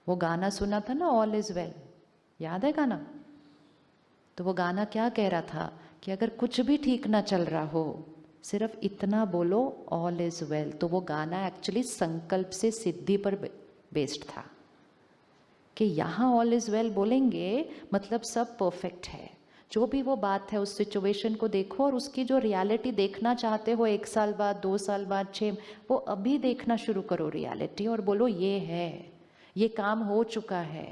वो गाना सुना था ना, ऑल इज वेल, याद है गाना? तो वो गाना क्या कह रहा था कि अगर कुछ भी ठीक ना चल रहा हो, सिर्फ इतना बोलो ऑल इज वेल। तो वो गाना एक्चुअली संकल्प से सिद्धि पर बेस्ड था कि यहाँ ऑल इज वेल बोलेंगे मतलब सब परफेक्ट है। जो भी वो बात है, उस सिचुएशन को देखो और उसकी जो रियलिटी देखना चाहते हो 1 साल बाद, 2 साल बाद, 6, वो अभी देखना शुरू करो रियलिटी और बोलो ये है, ये काम हो चुका है।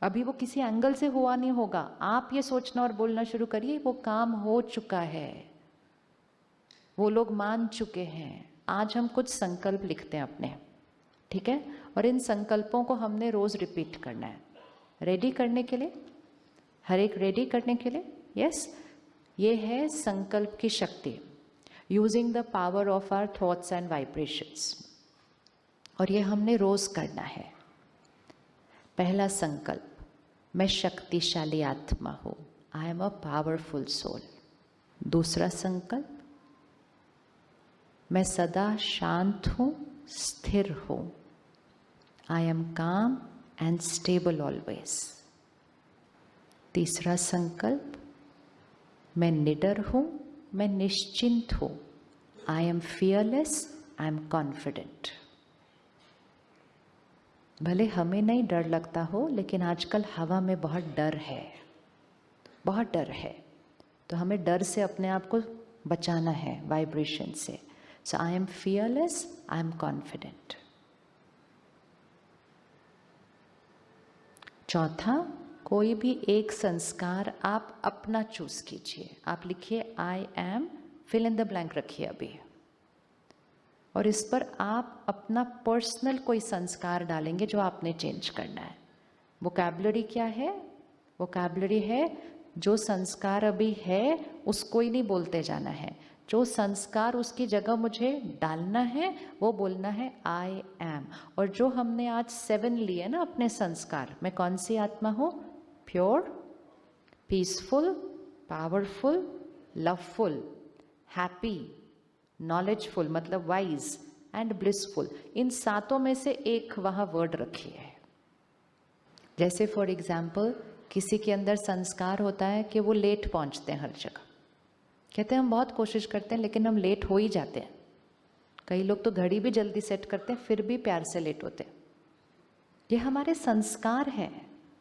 अभी वो किसी एंगल से हुआ नहीं होगा, आप ये सोचना और बोलना शुरू करिए वो काम हो चुका है, वो लोग मान चुके हैं। आज हम कुछ संकल्प लिखते हैं अपने, ठीक है? और इन संकल्पों को हमने रोज रिपीट करना है। रेडी करने के लिए, हर एक रेडी करने के लिए, यस। ये है संकल्प की शक्ति, using the power of our thoughts and vibrations. और ये हमने रोज करना है। पहला संकल्प, मैं शक्तिशाली आत्मा हूं, I am a powerful soul. दूसरा संकल्प, मैं सदा शांत हूं, स्थिर हूं, I am calm and stable always. तीसरा संकल्प, मैं निडर हूं, मैं निश्चिंत हूं, I am fearless, I am confident. भले हमें नहीं डर लगता हो, लेकिन आजकल हवा में बहुत डर है, बहुत डर है। तो हमें डर से अपने आप को बचाना है, वाइब्रेशन से। So I am fearless, I am confident. चौथा, कोई भी एक संस्कार आप अपना चूज कीजिए। आप लिखिए I am, fill in the blank रखिए अभी, और इस पर आप अपना पर्सनल कोई संस्कार डालेंगे जो आपने चेंज करना है। वोकैबुलरी क्या है? वोकैबुलरी है जो संस्कार अभी है उसको ही नहीं बोलते जाना है, जो संस्कार उसकी जगह मुझे डालना है वो बोलना है आई एम। और जो हमने आज 7 लिए ना अपने संस्कार, मैं कौन सी आत्मा हूँ? Pure, peaceful, powerful, loveful, happy, knowledgeful मतलब वाइज, एंड ब्लिसफुल। इन 7 में से एक वहाँ वर्ड रखिए। जैसे फॉर एग्जाम्पल, किसी के अंदर संस्कार होता है कि वो लेट पहुँचते हैं हर जगह। कहते हैं हम बहुत कोशिश करते हैं लेकिन हम लेट हो ही जाते हैं। कई लोग तो घड़ी भी जल्दी सेट करते हैं फिर भी प्यार से लेट होते हैं। ये हमारे संस्कार हैं।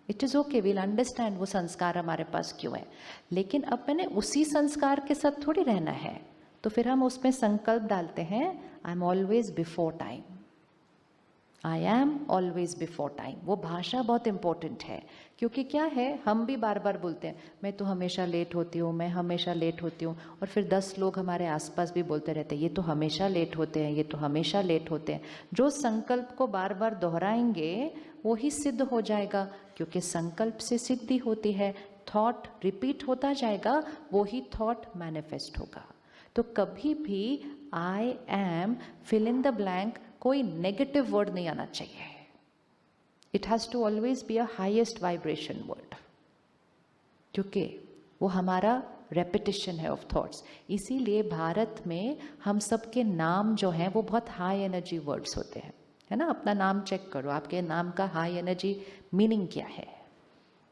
It is okay, will understand वो संस्कार हमारे पास क्यों है। लेकिन अब मैंने उसी संस्कार के साथ थोड़ी रहना है, तो फिर हम उसमें संकल्प डालते हैं I am always before time, I am always before time. वो भाषा बहुत इंपॉर्टेंट है, क्योंकि क्या है, हम भी बार बार बोलते हैं मैं तो हमेशा लेट होती हूँ, मैं हमेशा लेट होती हूँ, और फिर 10 लोग हमारे आसपास भी बोलते रहते हैं ये तो हमेशा लेट होते हैं, ये तो हमेशा लेट होते हैं। जो संकल्प को बार बार दोहराएंगे वो ही सिद्ध हो जाएगा, क्योंकि संकल्प से सिद्धि होती है। थॉट रिपीट होता जाएगा, वो ही थॉट मैनिफेस्ट होगा। तो कभी भी I am, fill in the blank, कोई नेगेटिव वर्ड नहीं आना चाहिए। It has to always be a highest vibration word, क्योंकि वो हमारा रेपिटेशन है ऑफ थॉट्स। इसीलिए भारत में हम सबके नाम जो हैं वो बहुत हाई एनर्जी वर्ड्स होते हैं, है ना? अपना नाम चेक करो, आपके नाम का हाई एनर्जी मीनिंग क्या है।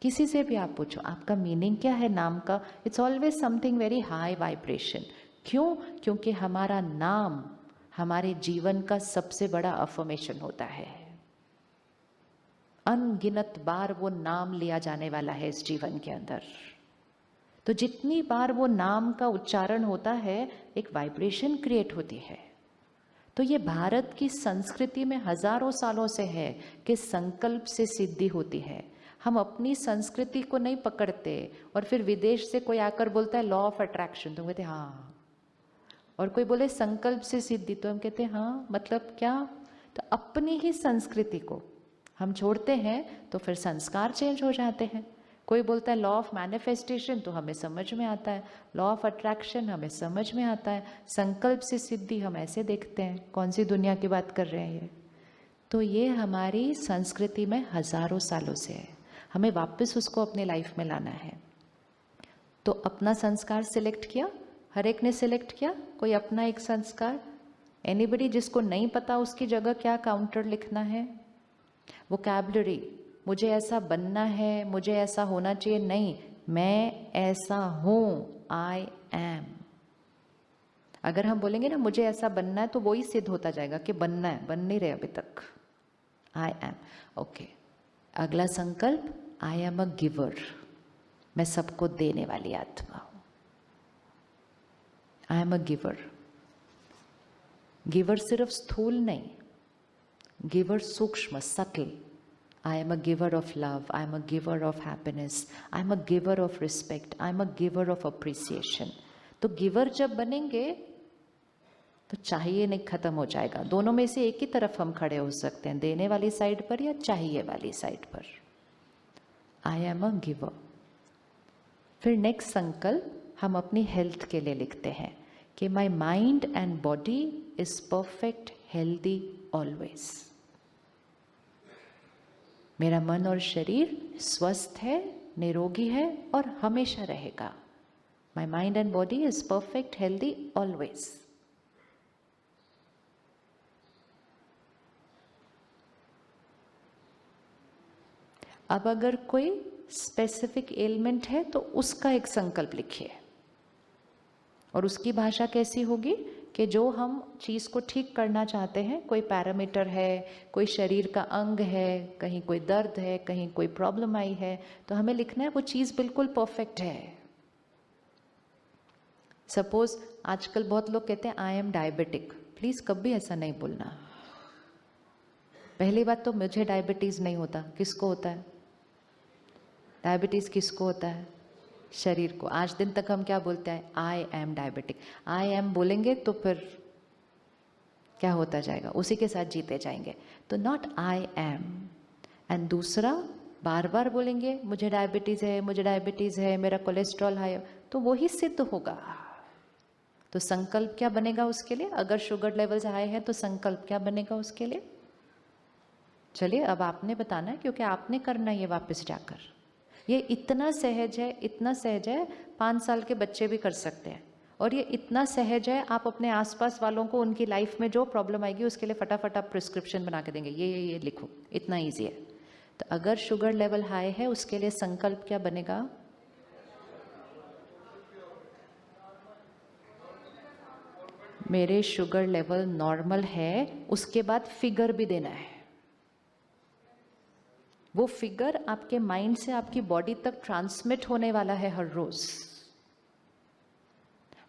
किसी से भी आप पूछो आपका मीनिंग क्या है नाम का, it's always something very high vibration. क्यों? क्योंकि हमारा नाम हमारे जीवन का सबसे बड़ा अफर्मेशन होता है। अनगिनत बार वो नाम लिया जाने वाला है इस जीवन के अंदर। तो जितनी बार वो नाम का उच्चारण होता है एक वाइब्रेशन क्रिएट होती है। तो ये भारत की संस्कृति में हजारों सालों से है कि संकल्प से सिद्धि होती है। हम अपनी संस्कृति को नहीं पकड़ते, और फिर विदेश से कोई आकर बोलता है लॉ ऑफ अट्रैक्शन, तो कहते हैं हाँ, और कोई बोले संकल्प से सिद्धि, तो हम कहते हैं हाँ, मतलब क्या? तो अपनी ही संस्कृति को हम छोड़ते हैं तो फिर संस्कार चेंज हो जाते हैं। कोई बोलता है लॉ ऑफ मैनिफेस्टेशन, तो हमें समझ में आता है, लॉ ऑफ अट्रैक्शन हमें समझ में आता है, संकल्प से सिद्धि हम ऐसे देखते हैं, कौन सी दुनिया की बात कर रहे हैं ये। तो ये हमारी संस्कृति में हजारों सालों से है, हमें वापस उसको अपने लाइफ में लाना है। तो अपना संस्कार सिलेक्ट किया, हर एक ने सिलेक्ट किया कोई अपना एक संस्कार। एनीबडी जिसको नहीं पता उसकी जगह क्या काउंटर लिखना है? वोकैबुलरी, मुझे ऐसा बनना है, मुझे ऐसा होना चाहिए, नहीं, मैं ऐसा हूँ, आई एम। अगर हम बोलेंगे ना मुझे ऐसा बनना है, तो वही सिद्ध होता जाएगा कि बनना है, बन नहीं रहे अभी तक। I am. ओके, अगला संकल्प, आई एम अ गिवर, मैं सबको देने वाली आत्मा हूं। I am a giver. Giver सिर्फ स्थूल नहीं, गिवर सूक्ष्म, subtle. I am a giver of love, I am a giver of happiness, I am a giver of respect, I am a giver of appreciation. तो giver जब बनेंगे तो चाहिए नहीं खत्म हो जाएगा। दोनों में से एक ही तरफ हम खड़े हो सकते हैं, देने वाली साइड पर या चाहिए वाली साइड पर। आई एम अ गिवर। फिर नेक्स्ट संकल्प हम अपनी हेल्थ के लिए लिखते हैं कि my mind and body is perfect, healthy always. मेरा मन और शरीर स्वस्थ है, निरोगी है और हमेशा रहेगा। My mind and body is perfect, healthy always. अब अगर कोई स्पेसिफिक एलिमेंट है तो उसका एक संकल्प लिखिए, और उसकी भाषा कैसी होगी कि जो हम चीज़ को ठीक करना चाहते हैं, कोई पैरामीटर है, कोई शरीर का अंग है, कहीं कोई दर्द है, कहीं कोई प्रॉब्लम आई है, तो हमें लिखना है वो चीज़ बिल्कुल परफेक्ट है। सपोज आजकल बहुत लोग कहते हैं आई एम डायबिटिक, प्लीज़ कभी ऐसा नहीं बोलना। पहली बात तो मुझे डायबिटीज़ नहीं होता, किसको होता है डायबिटीज़? किसको होता है? शरीर को। आज दिन तक हम क्या बोलते हैं? I am diabetic. I am बोलेंगे तो फिर क्या होता जाएगा? उसी के साथ जीते जाएंगे। तो नॉट आई एम। एंड दूसरा, बार बार बोलेंगे मुझे डायबिटीज़ है, मुझे डायबिटीज़ है, मेरा कोलेस्ट्रॉल हाई, तो वही सिद्ध होगा। तो संकल्प क्या बनेगा उसके लिए? अगर शुगर लेवल्स हाई है तो संकल्प क्या बनेगा उसके लिए? चलिए अब आपने बताना है, क्योंकि आपने करना ये वापस जाकर। ये इतना सहज है, इतना सहज है, 5 साल के बच्चे भी कर सकते हैं। और ये इतना सहज है, आप अपने आसपास वालों को उनकी लाइफ में जो प्रॉब्लम आएगी उसके लिए फटाफट आप प्रिस्क्रिप्शन बना के देंगे, ये लिखो, इतना ईजी है। तो अगर शुगर लेवल हाई है उसके लिए संकल्प क्या बनेगा? मेरे शुगर लेवल नॉर्मल है, उसके बाद फिगर भी देना है। वो फिगर आपके माइंड से आपकी बॉडी तक ट्रांसमिट होने वाला है हर रोज।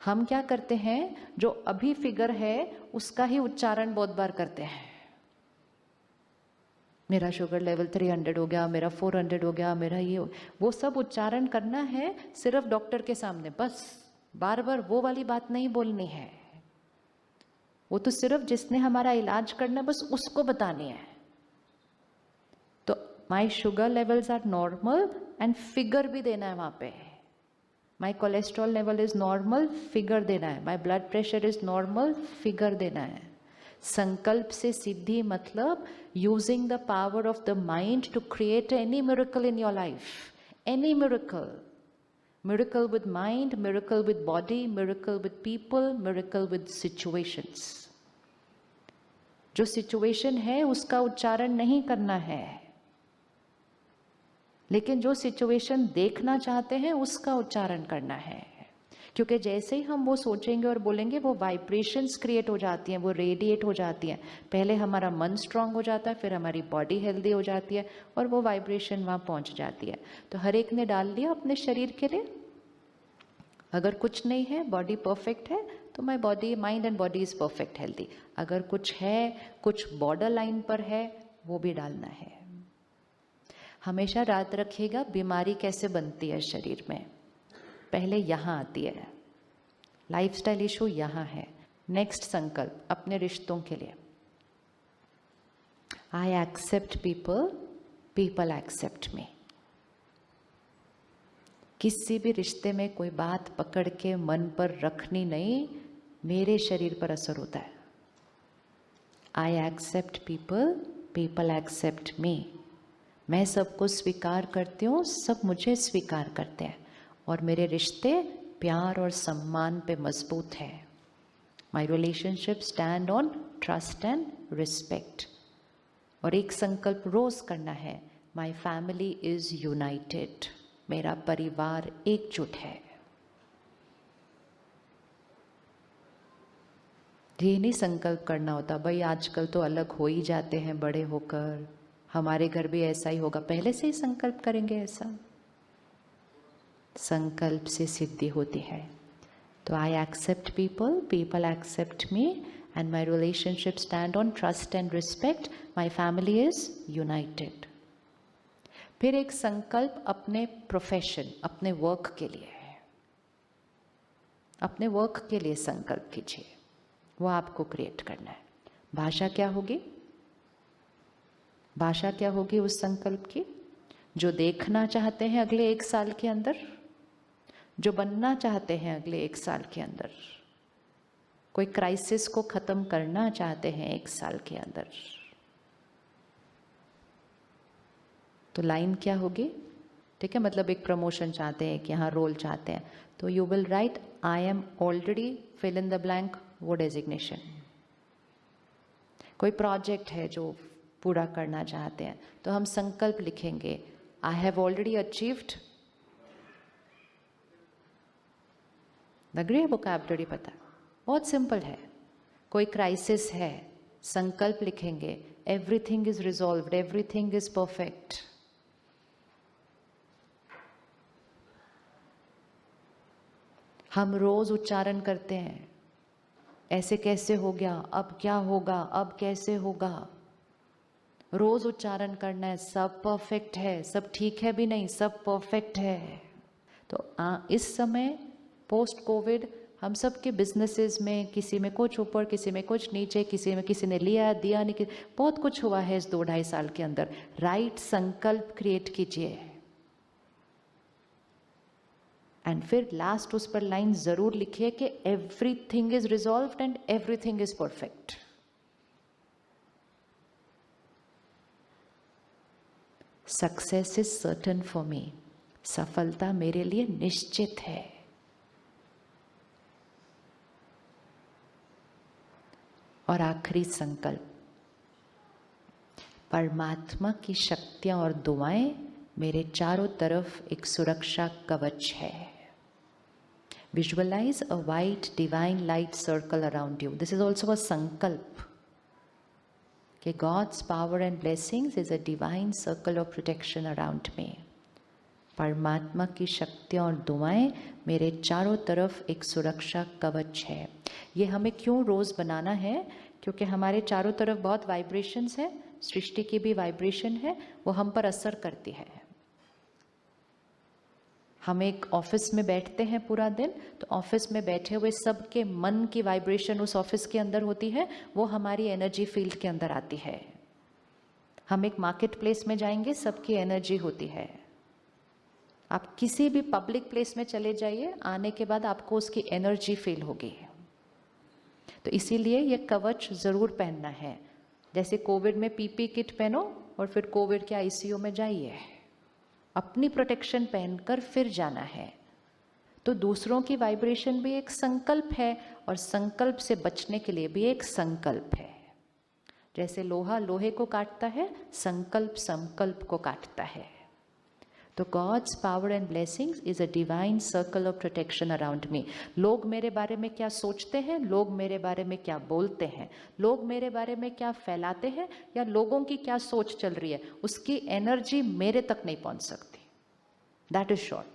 हम क्या करते हैं, जो अभी फिगर है उसका ही उच्चारण बहुत बार करते हैं। मेरा शुगर लेवल 300 हो गया, मेरा 400 हो गया, मेरा ये, वो सब उच्चारण करना है सिर्फ डॉक्टर के सामने, बस। बार बार वो वाली बात नहीं बोलनी है। वो तो सिर्फ जिसने हमारा इलाज करना है बस उसको बतानी है। तो my sugar levels are normal, and figure भी देना है वहां पे। My cholesterol level is normal, figure देना है। My blood pressure is normal, figure देना है। संकल्प से सिद्धि मतलब using the power of the mind to create any miracle in your life. Any miracle, miracle with mind, miracle with body, miracle with people, miracle with situations. जो सिचुएशन है उसका उच्चारण नहीं करना है, लेकिन जो सिचुएशन देखना चाहते हैं उसका उच्चारण करना है। क्योंकि जैसे ही हम वो सोचेंगे और बोलेंगे, वो वाइब्रेशंस क्रिएट हो जाती हैं, वो रेडिएट हो जाती हैं। पहले हमारा मन स्ट्रांग हो जाता है, फिर हमारी बॉडी हेल्दी हो जाती है, और वो वाइब्रेशन वहाँ पहुँच जाती है। तो हर एक ने डाल दिया अपने शरीर के लिए। अगर कुछ नहीं है, बॉडी परफेक्ट है, तो my body, mind and body is perfect healthy. अगर कुछ है, कुछ बॉर्डर लाइन पर है, वो भी डालना है। हमेशा याद रखिएगा बीमारी कैसे बनती है शरीर में। पहले यहाँ आती है, लाइफस्टाइल इशू यहाँ है। नेक्स्ट संकल्प अपने रिश्तों के लिए, I accept people, people accept me. किसी भी रिश्ते में कोई बात पकड़ के मन पर रखनी नहीं, मेरे शरीर पर असर होता है। I accept people, people accept me. मैं सबको स्वीकार करती हूँ, सब मुझे स्वीकार करते हैं, और मेरे रिश्ते प्यार और सम्मान पे मजबूत है। माई relationship stand on trust and respect. और एक संकल्प रोज करना है, माई फैमिली इज यूनाइटेड, मेरा परिवार एकजुट है। ये नहीं संकल्प करना होता भाई आजकल तो अलग हो ही जाते हैं बड़े होकर, हमारे घर भी ऐसा ही होगा, पहले से ही संकल्प करेंगे ऐसा। संकल्प से सिद्धि होती है। तो I accept people, people accept me, and my relationship stand on trust and respect, my family is united. फिर एक संकल्प अपने प्रोफेशन, अपने वर्क के लिए है। अपने वर्क के लिए संकल्प कीजिए, वो आपको क्रिएट करना है। भाषा क्या होगी? भाषा क्या होगी उस संकल्प की? जो देखना चाहते हैं अगले 1 साल के अंदर, जो बनना चाहते हैं अगले 1 साल के अंदर, कोई क्राइसिस को खत्म करना चाहते हैं 1 साल के अंदर, तो लाइन क्या होगी? ठीक है, मतलब एक प्रमोशन चाहते हैं कि यहाँ रोल चाहते हैं, तो you will write I am already fill in the blank, वो डेजिग्नेशन। कोई प्रोजेक्ट है जो पूरा करना चाहते हैं, तो हम संकल्प लिखेंगे आई हैव ऑलरेडी अचीव्ड, लग रही है वोकैबुलरी पता है? बहुत सिंपल है। कोई क्राइसिस है, संकल्प लिखेंगे everything is resolved, everything is perfect. हम रोज उच्चारण करते हैं ऐसे कैसे हो गया, अब क्या होगा, अब कैसे होगा, रोज उच्चारण करना है। सब परफेक्ट है, सब ठीक है भी नहीं, सब परफेक्ट है। तो इस समय पोस्ट कोविड हम सब के बिजनेसेस में किसी में कुछ ऊपर, किसी में कुछ नीचे, किसी ने लिया दिया नहीं, बहुत कुछ हुआ है इस 2-2.5 साल के अंदर। राइट संकल्प क्रिएट कीजिए, एंड फिर लास्ट उस पर लाइन जरूर लिखिए कि everything is resolved and everything is perfect. Success is certain for me, सफलता मेरे लिए निश्चित है। और आखिरी संकल्प, परमात्मा की शक्तियां और दुआएं मेरे चारों तरफ एक सुरक्षा कवच है। Visualize a white divine light circle around you. This is also a sankalp. Okay, God's power and blessings is a divine circle of protection around me. परमात्मा की शक्तियाँ और दुआएं मेरे चारों तरफ एक सुरक्षा कवच है। ये हमें क्यों रोज़ बनाना है? क्योंकि हमारे चारों तरफ बहुत वाइब्रेशंस है, सृष्टि की भी वाइब्रेशन है, वो हम पर असर करती है। हम एक ऑफिस में बैठते हैं पूरा दिन, तो ऑफिस में बैठे हुए सबके मन की वाइब्रेशन उस ऑफिस के अंदर होती है, वो हमारी एनर्जी फील्ड के अंदर आती है। हम एक मार्केट प्लेस में जाएंगे, सबकी एनर्जी होती है। आप किसी भी पब्लिक प्लेस में चले जाइए, आने के बाद आपको उसकी एनर्जी फील होगी। तो इसीलिए ये कवच जरूर पहनना है। जैसे कोविड में पीपी किट पहनो और फिर कोविड के आईसीयू में जाइए, अपनी प्रोटेक्शन पहनकर फिर जाना है। तो दूसरों की वाइब्रेशन भी एक संकल्प है, और संकल्प से बचने के लिए भी एक संकल्प है। जैसे लोहा लोहे को काटता है, संकल्प संकल्प को काटता है। तो God's power and blessings is a divine circle of protection around me. लोग मेरे बारे में क्या सोचते हैं, लोग मेरे बारे में क्या बोलते हैं, लोग मेरे बारे में क्या फैलाते हैं, या लोगों की क्या सोच चल रही है, उसकी एनर्जी मेरे तक नहीं पहुंच सकती। That is sure.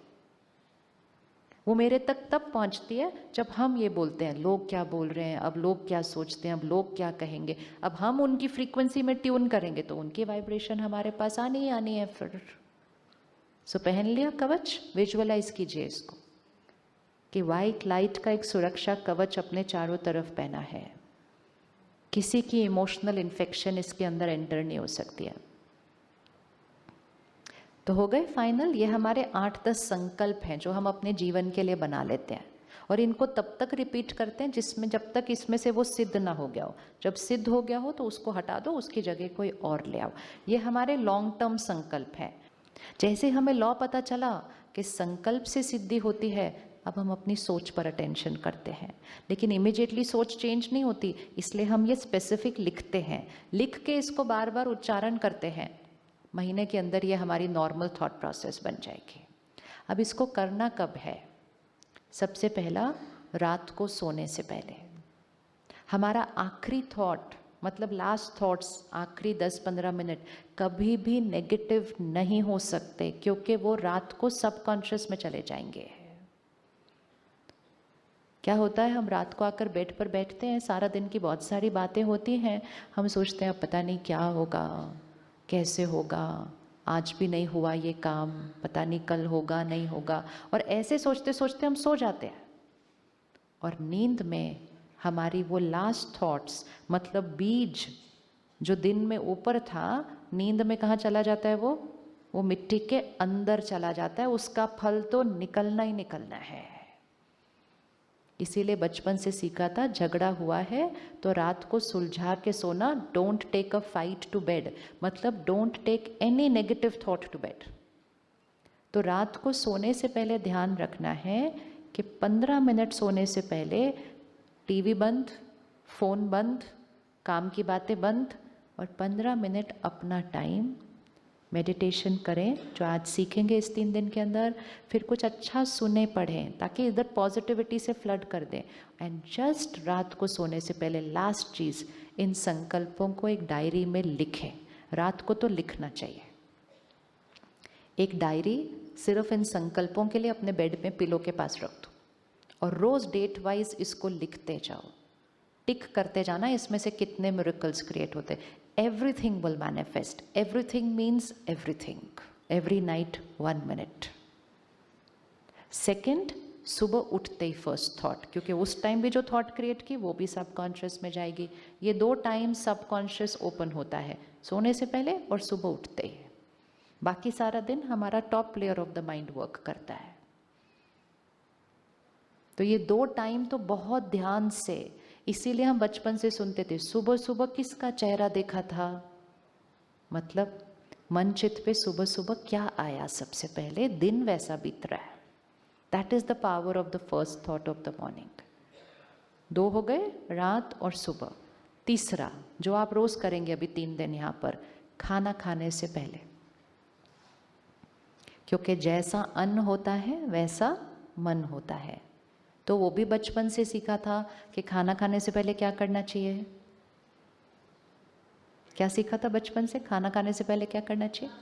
वो मेरे तक तब पहुंचती है जब हम ये बोलते हैं लोग क्या बोल रहे हैं, अब लोग क्या सोचते हैं, अब लोग क्या कहेंगे। अब हम उनकी फ्रीक्वेंसी में ट्यून करेंगे तो उनकी वाइब्रेशन हमारे पास आनी ही आनी है फिर। सो पहन लिया कवच, विजुअलाइज कीजिए इसको कि वाइट लाइट का एक सुरक्षा कवच अपने चारों तरफ पहना है। किसी की इमोशनल इन्फेक्शन इसके अंदर एंटर नहीं हो सकती है। तो हो गए फाइनल। ये हमारे 8-10 संकल्प हैं जो हम अपने जीवन के लिए बना लेते हैं, और इनको तब तक रिपीट करते हैं जिसमें जब तक इसमें से वो सिद्ध ना हो गया हो। जब सिद्ध हो गया हो तो उसको हटा दो, उसकी जगह कोई और ले आओ। ये हमारे लॉन्ग टर्म संकल्प हैं। जैसे हमें लॉ पता चला कि संकल्प से सिद्धि होती है, अब हम अपनी सोच पर अटेंशन करते हैं, लेकिन इमिजिएटली सोच चेंज नहीं होती, इसलिए हम ये स्पेसिफिक लिखते हैं, लिख के इसको बार बार उच्चारण करते हैं। महीने के अंदर ये हमारी नॉर्मल थॉट प्रोसेस बन जाएगी। अब इसको करना कब है? सबसे पहला, रात को सोने से पहले। हमारा आखिरी थॉट, मतलब लास्ट थॉट्स, आखिरी 10-15 मिनट कभी भी नेगेटिव नहीं हो सकते, क्योंकि वो रात को सबकॉन्शियस में चले जाएंगे। क्या होता है, हम रात को आकर बेड पर बैठते हैं, सारा दिन की बहुत सारी बातें होती हैं, हम सोचते हैं अब पता नहीं क्या होगा, कैसे होगा, आज भी नहीं हुआ ये काम, पता नहीं कल होगा नहीं होगा, और ऐसे सोचते सोचते हम सो जाते हैं। और नींद में हमारी वो लास्ट थॉट्स, मतलब बीज जो दिन में ऊपर था, नींद में कहाँ चला जाता है? वो मिट्टी के अंदर चला जाता है, उसका फल तो निकलना ही निकलना है। इसीलिए बचपन से सीखा था, झगड़ा हुआ है तो रात को सुलझा के सोना, don't take a fight to bed, मतलब don't take any negative thought to bed. तो रात को सोने से पहले ध्यान रखना है कि 15 मिनट सोने से पहले टीवी बंद, फ़ोन बंद, काम की बातें बंद, और 15 मिनट अपना टाइम मेडिटेशन करें, जो आज सीखेंगे इस 3 दिन के अंदर। फिर कुछ अच्छा सुने पढ़ें ताकि इधर पॉजिटिविटी से फ्लड कर दें। एंड जस्ट रात को सोने से पहले लास्ट चीज़, इन संकल्पों को एक डायरी में लिखें। रात को तो लिखना चाहिए। एक डायरी सिर्फ इन संकल्पों के लिए अपने बेड में पिलो के पास रख दो, और रोज़ डेट वाइज इसको लिखते जाओ, टिक करते जाना इसमें से कितने मिरेकल्स क्रिएट होते। Everything will manifest. Everything means everything. Every night 1 minute. Second, सुबह उठते ही फर्स्ट थॉट, क्योंकि उस टाइम भी जो थॉट क्रिएट की वो भी सबकॉन्शियस में जाएगी। ये 2 टाइम सबकॉन्शियस ओपन होता है, सोने से पहले और सुबह उठते ही। बाकी सारा दिन हमारा top layer of the mind work करता है। तो ये 2 टाइम तो बहुत ध्यान से, इसीलिए हम बचपन से सुनते थे, सुबह सुबह किसका चेहरा देखा था, मतलब मन चित पे सुबह सुबह क्या आया सबसे पहले, दिन वैसा बीत रहा है। That is the power of the first thought of the morning. 2 हो गए, रात और सुबह। तीसरा जो आप रोज करेंगे अभी 3 दिन यहाँ पर, खाना खाने से पहले, क्योंकि जैसा अन्न होता है वैसा मन होता है। तो वो भी बचपन से सीखा था कि खाना खाने से पहले क्या करना चाहिए। क्या सीखा था बचपन से? खाना खाने से पहले क्या करना चाहिए?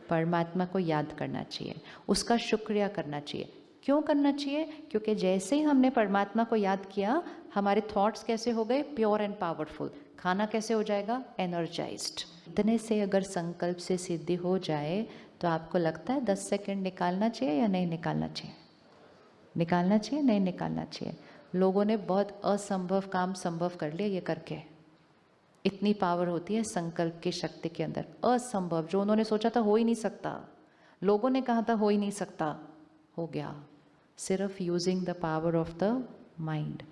परमात्मा को याद करना चाहिए, उसका शुक्रिया करना चाहिए। क्यों करना चाहिए? क्योंकि जैसे ही हमने परमात्मा को याद किया, हमारे थॉट्स कैसे हो गए? Pure and powerful. खाना कैसे हो जाएगा? एनर्जाइज्ड। इतने से अगर संकल्प से सिद्धि हो जाए तो आपको लगता है 10 सेकंड निकालना चाहिए या नहीं निकालना चाहिए? निकालना चाहिए, नहीं निकालना चाहिए? लोगों ने बहुत असंभव काम संभव कर लिया ये करके। इतनी पावर होती है संकल्प की शक्ति के अंदर। असंभव जो उन्होंने सोचा था हो ही नहीं सकता, लोगों ने कहा था हो ही नहीं सकता, हो गया, सिर्फ using the power of the mind.